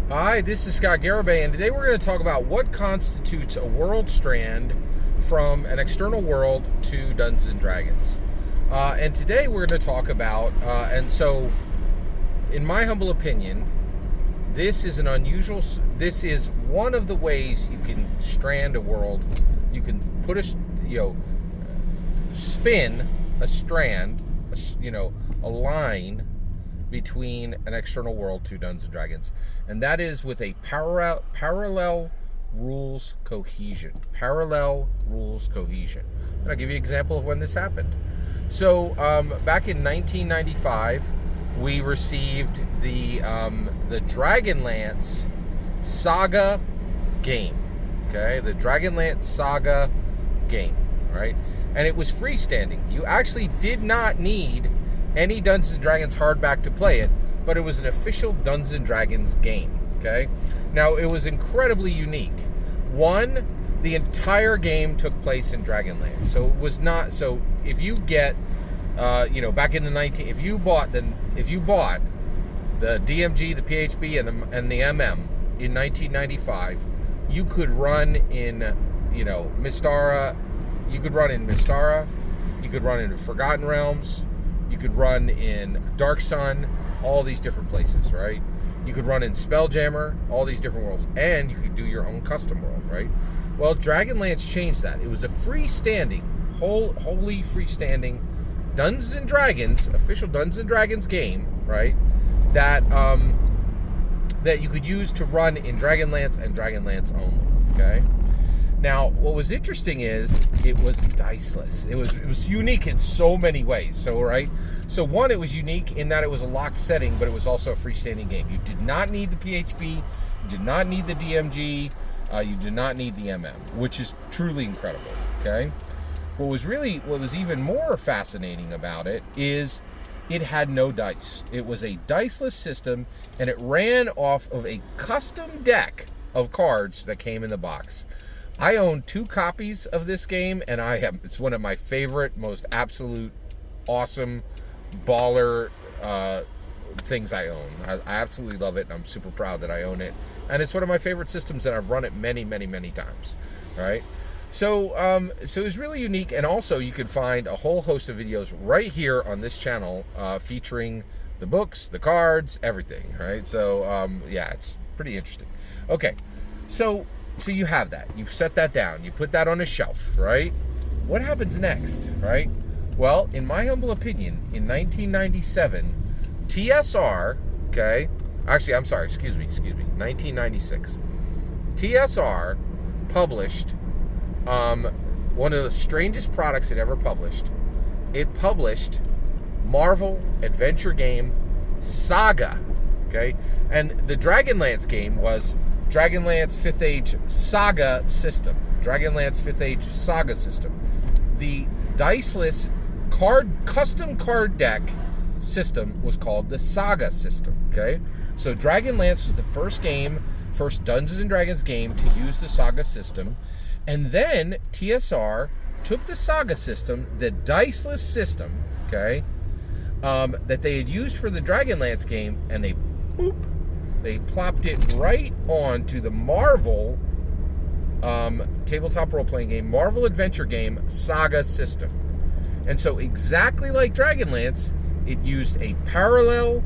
Hi, this is Scott Garibay, and today we're going to talk about what constitutes a world strand from an external world to Dungeons and Dragons. And today we're going to talk about, in my humble opinion, this is this is one of the ways you can strand a world. You can put spin a strand, a line between an external world to Dungeons and Dragons, and that is with a parallel rules cohesion. Parallel rules cohesion. And I'll give you an example of when this happened. So back in 1995, we received the Dragonlance Saga game. Okay, the Dragonlance Saga game. All right, and it was freestanding. You actually did not need any Dungeons & Dragons hardback to play it, but it was an official Dungeons & Dragons game, okay? Now, it was incredibly unique. One, the entire game took place in Dragonlance. So it was not, so if you get, back in the if you bought the DMG, the PHB, and the MM in 1995, you could run in, Mystara, you could run in Forgotten Realms, you could run in Dark Sun, all these different places, right? You could run in Spelljammer, all these different worlds, and you could do your own custom world, right? Well, Dragonlance changed that. It was a freestanding, wholly freestanding Dungeons and Dragons, official Dungeons and Dragons game, right? That you could use to run in Dragonlance and Dragonlance only, okay? Now, what was interesting is it was diceless. It was unique in so many ways. So, right? So, one, it was unique in that it was a locked setting, but it was also a freestanding game. You did not need the PHB, you did not need the DMG, you did not need the MM, which is truly incredible. Okay. What was even more fascinating about it is it had no dice. It was a diceless system, and it ran off of a custom deck of cards that came in the box. I own 2 copies of this game, and it's one of my favorite, most absolute, awesome, baller things I own. I absolutely love it, and I'm super proud that I own it. And it's one of my favorite systems, and I've run it many, many, many times. All right? So it was really unique, and also you can find a whole host of videos right here on this channel featuring the books, the cards, everything. All right? So, it's pretty interesting. Okay, so you have that. You set that down. You put that on a shelf, right? What happens next, right? Well, in my humble opinion, in 1997, TSR, okay? Actually, I'm sorry, excuse me, 1996. TSR published one of the strangest products it ever published. It published Marvel Adventure Game Saga, okay? And the Dragonlance game was Dragonlance 5th Age Saga System. Dragonlance 5th Age Saga System. The diceless custom card deck system was called the Saga System. Okay? So Dragonlance was the first Dungeons and Dragons game to use the Saga System. And then TSR took the Saga System, the diceless system, okay, that they had used for the Dragonlance game, and they plopped it right onto the Marvel tabletop role-playing game, Marvel Adventure Game Saga System. And so exactly like Dragonlance, it used a parallel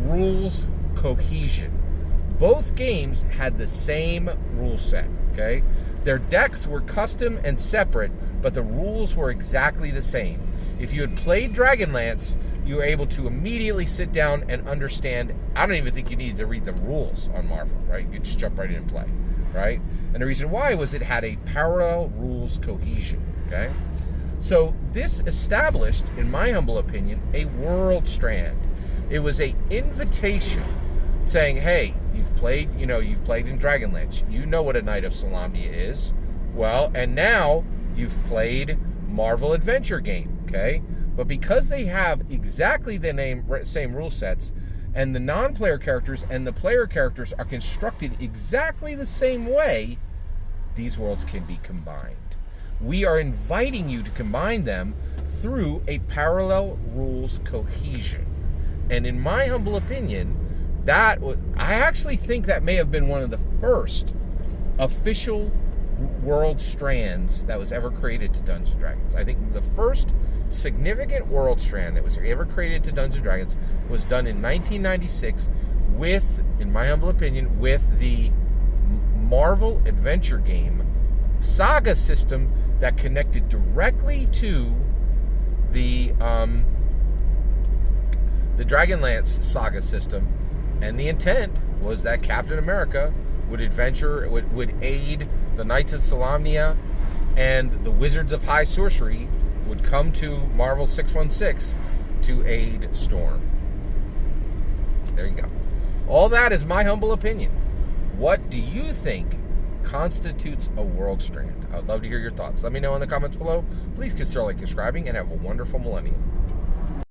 rules cohesion. Both games had the same rule set, okay? Their decks were custom and separate, but the rules were exactly the same. If you had played Dragonlance, you were able to immediately sit down and understand. I don't even think you needed to read the rules on Marvel, right? You could just jump right in and play, right? And the reason why was it had a parallel rules cohesion, okay? So this established, in my humble opinion, a world strand. It was an invitation saying, hey, you've played in Dragonlance. You know what a Knight of Solamnia is. Well, and now you've played Marvel Adventure Game, okay? But because they have exactly the same rule sets, and the non-player characters and the player characters are constructed exactly the same way, these worlds can be combined. We are inviting you to combine them through a parallel rules cohesion. And in my humble opinion, I actually think that may have been one of the first official world strands that was ever created to Dungeons & Dragons. I think the first significant world strand that was ever created to Dungeons & Dragons was done in 1996 with, in my humble opinion, with the Marvel adventure game Saga system that connected directly to the Dragonlance Saga system. And the intent was that Captain America would aid the Knights of Solamnia, and the Wizards of High Sorcery would come to Marvel 616 to aid Storm. There you go. All that is my humble opinion. What do you think constitutes a world strand? I would love to hear your thoughts. Let me know in the comments below. Please consider subscribing, and have a wonderful millennium.